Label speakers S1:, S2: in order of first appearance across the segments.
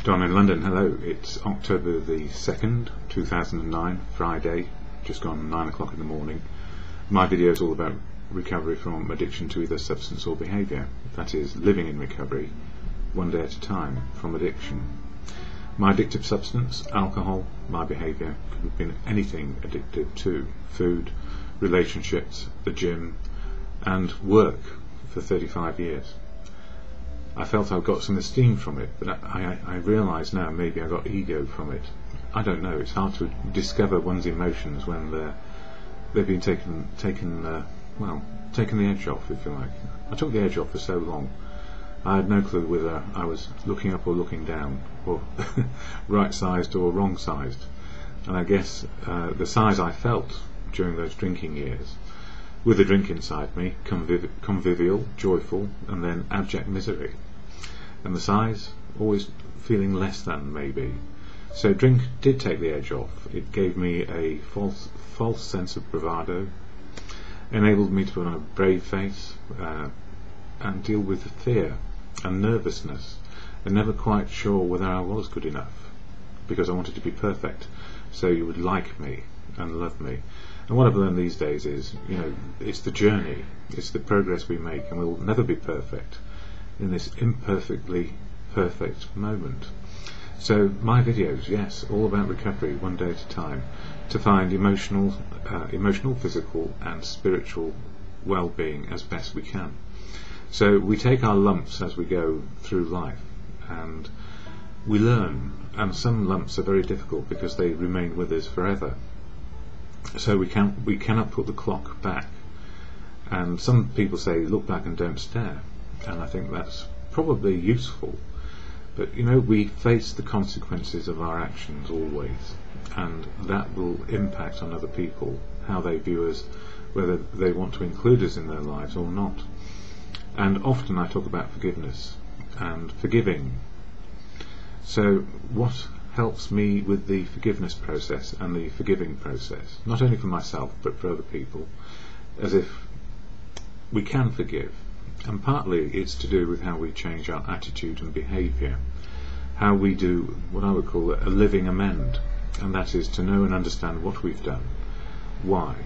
S1: Don in London, hello. It's October the 2nd, 2009, Friday, just gone 9 o'clock in the morning. My video is all about recovery from addiction to either substance or behaviour. That is, living in recovery, one day at a time, from addiction. My addictive substance, alcohol. My behaviour could have been anything addictive to: food, relationships, the gym, and work for 35 years. I felt I got some esteem from it, but I realise now maybe I got ego from it. I don't know. It's hard to discover one's emotions when they've been taken the edge off, if you like. I took the edge off for so long. I had no clue whether I was looking up or looking down, or right-sized or wrong-sized. And I guess the size I felt during those drinking years, with a drink inside me, convivial, joyful, and then abject misery. And the size, always feeling less than, maybe. So drink did take the edge off. It gave me a false sense of bravado, enabled me to put on a brave face, and deal with fear and nervousness, and never quite sure whether I was good enough, because I wanted to be perfect, so you would like me and love me. And what I've learned these days is, it's the journey, it's the progress we make, and we'll never be perfect in this imperfectly perfect moment. So my videos, yes, all about recovery, one day at a time, to find emotional, physical and spiritual well-being as best we can. So we take our lumps as we go through life, and we learn, and some lumps are very difficult because they remain with us forever. So we cannot put the clock back. And some people say, look back and don't stare, and I think that's probably useful. But we face the consequences of our actions always, and that will impact on other people, how they view us, whether they want to include us in their lives or not. And often I talk about forgiveness and forgiving. So what helps me with the forgiveness process and the forgiving process, not only for myself but for other people, as if we can forgive. And partly it's to do with how we change our attitude and behaviour, how we do what I would call a living amend, and that is to know and understand what we've done, why,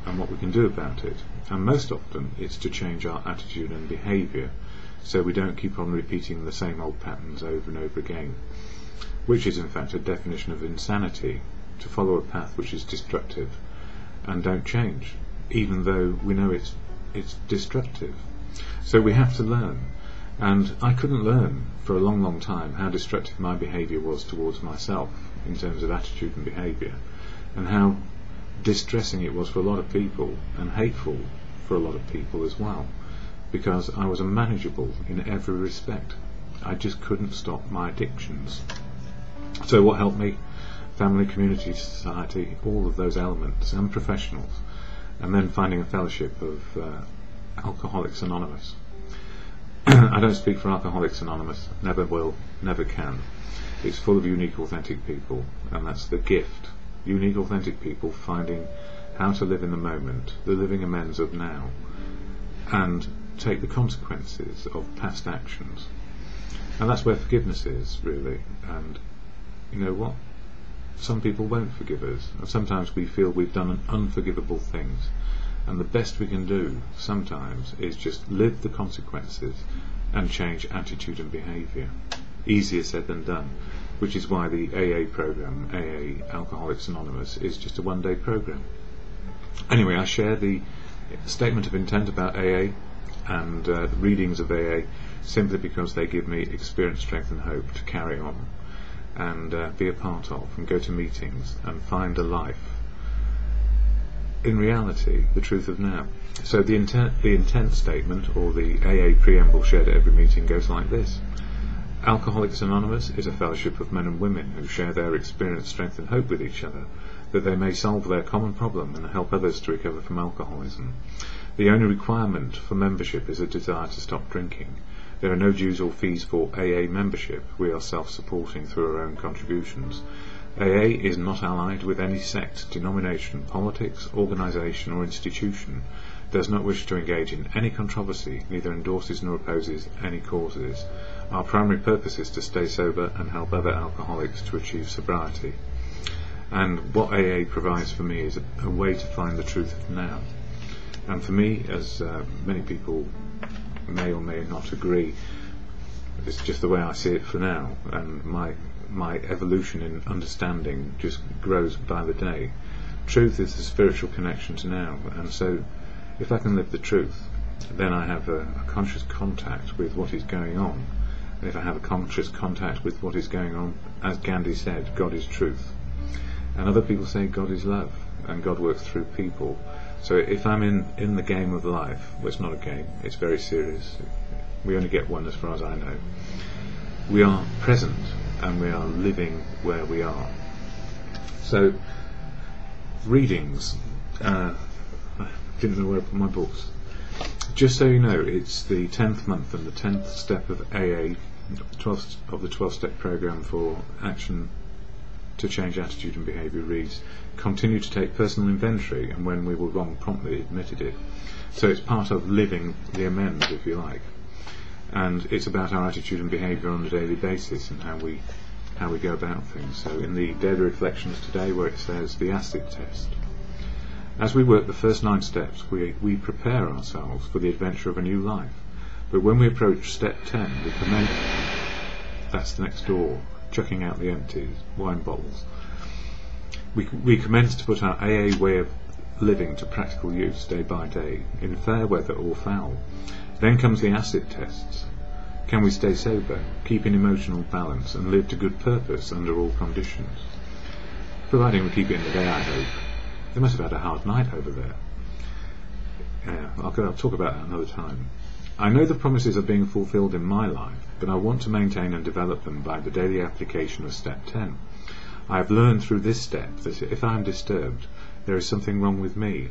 S1: and what we can do about it. And most often it's to change our attitude and behaviour, so we don't keep on repeating the same old patterns over and over again, which is in fact a definition of insanity, to follow a path which is destructive and don't change, even though we know it's destructive. So we have to learn, and I couldn't learn for a long time how destructive my behaviour was towards myself in terms of attitude and behaviour, and how distressing it was for a lot of people, and hateful for a lot of people as well, because I was unmanageable in every respect. I just couldn't stop my addictions. So what helped me? Family, community, society, all of those elements, and professionals, and then finding a fellowship of Alcoholics Anonymous. I don't speak for Alcoholics Anonymous, never will, never can. It's full of unique, authentic people, and that's the gift. Unique, authentic people finding how to live in the moment, the living amends of now, and take the consequences of past actions. And that's where forgiveness is, really. And you know what? Some people won't forgive us, and sometimes we feel we've done unforgivable things. And the best we can do sometimes is just live the consequences and change attitude and behaviour. Easier said than done, which is why the AA program, AA Alcoholics Anonymous, is just a one-day program. Anyway, I share the statement of intent about AA and the readings of AA simply because they give me experience, strength and hope to carry on and be a part of, and go to meetings and find a life in reality, the truth of now. So the intent statement, or the AA preamble shared at every meeting, goes like this: Alcoholics Anonymous is a fellowship of men and women who share their experience, strength and hope with each other, that they may solve their common problem and help others to recover from alcoholism. The only requirement for membership is a desire to stop drinking. There are no dues or fees for AA membership. We are self-supporting through our own contributions. AA is not allied with any sect, denomination, politics, organisation or institution, does not wish to engage in any controversy, neither endorses nor opposes any causes. Our primary purpose is to stay sober and help other alcoholics to achieve sobriety. And what AA provides for me is a way to find the truth of now. And for me, as many people may or may not agree, it's just the way I see it for now, and my evolution in understanding just grows by the day. Truth is the spiritual connection to now, and so if I can live the truth, then I have a conscious contact with what is going on. And if I have a conscious contact with what is going on, as Gandhi said, God is truth. And other people say God is love, and God works through people. So if I'm in the game of life, well, it's not a game, it's very serious. We only get one as far as I know. We are present, and we are living where we are. So, readings. I didn't know where to put my books. Just so you know, it's the 10th month and the 10th step of AA, of the 12-step program for action to change attitude and behaviour reads, continue to take personal inventory, and when we were wrong, promptly admitted it. So it's part of living the amends, if you like. And it's about our attitude and behaviour on a daily basis and how we go about things. So in the daily reflections today, where it says the acid test, as we work the first 9 steps, we prepare ourselves for the adventure of a new life. But when we approach step 10, we commence, that's the next door, chucking out the empty wine bottles. We commence to put our AA way of living to practical use day by day, in fair weather or foul. Then comes the acid tests. Can we stay sober, keep in emotional balance, and live to good purpose under all conditions? Providing we keep it in the day, I hope. They must have had a hard night over there. Yeah, I'll talk about that another time. I know the promises are being fulfilled in my life, but I want to maintain and develop them by the daily application of step 10. I have learned through this step that if I am disturbed, there is something wrong with me.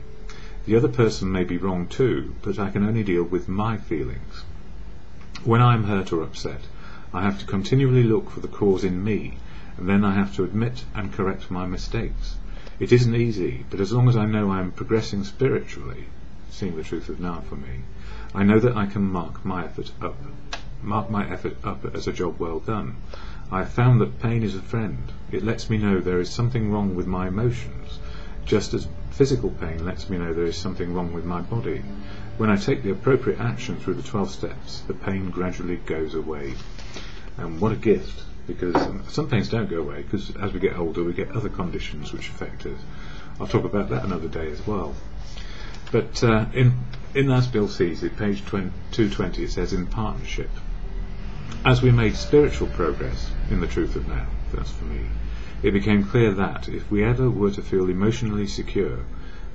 S1: The other person may be wrong too, but I can only deal with my feelings. When I am hurt or upset, I have to continually look for the cause in me, and then I have to admit and correct my mistakes. It isn't easy, but as long as I know I am progressing spiritually, seeing the truth of now for me, I know that I can mark my effort up as a job well done. I have found that pain is a friend. It lets me know there is something wrong with my emotions, just as physical pain lets me know there is something wrong with my body. When I take the appropriate action through the 12 steps, the pain gradually goes away. And what a gift, because some pains don't go away, because as we get older we get other conditions which affect us. I'll talk about that another day as well. But in as Bill sees it, page 220, it says, in partnership. As we made spiritual progress in the truth of now, that's for me, it became clear that if we ever were to feel emotionally secure,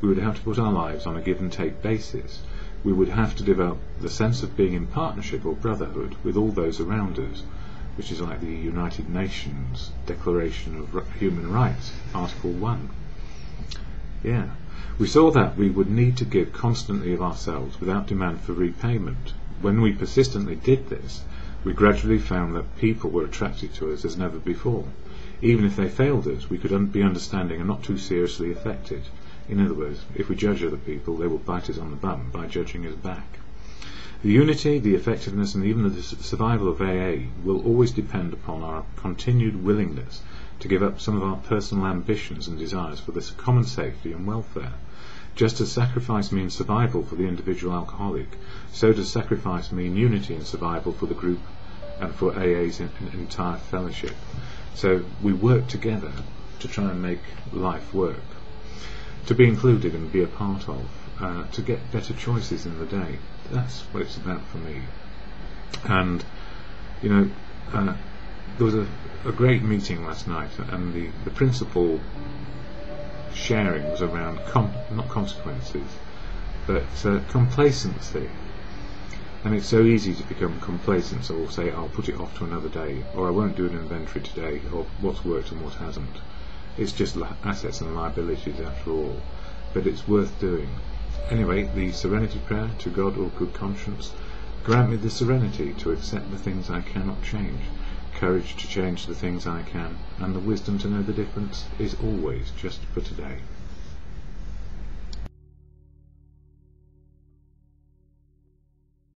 S1: we would have to put our lives on a give and take basis. We would have to develop the sense of being in partnership or brotherhood with all those around us, which is like the United Nations Declaration of Human Rights, Article 1. Yeah. We saw that we would need to give constantly of ourselves without demand for repayment. When we persistently did this, we gradually found that people were attracted to us as never before. Even if they failed us, we could be understanding and not too seriously affected. In other words, if we judge other people, they will bite us on the bum by judging us back. The unity, the effectiveness, and even the survival of AA will always depend upon our continued willingness to give up some of our personal ambitions and desires for this common safety and welfare. Just as sacrifice means survival for the individual alcoholic, so does sacrifice mean unity and survival for the group and for AA's entire fellowship. So we work together to try and make life work, to be included and be a part of, to get better choices in the day. That's what it's about for me. And, you know, there was a great meeting last night, and the principal sharing was around not consequences, but complacency. And it's so easy to become complacent, so we'll say, I'll put it off to another day, or I won't do an inventory today of what's worked and what hasn't. It's just assets and liabilities after all, but it's worth doing. Anyway, the serenity prayer to God or good conscience, grant me the serenity to accept the things I cannot change, courage to change the things I can, and the wisdom to know the difference is always just for today.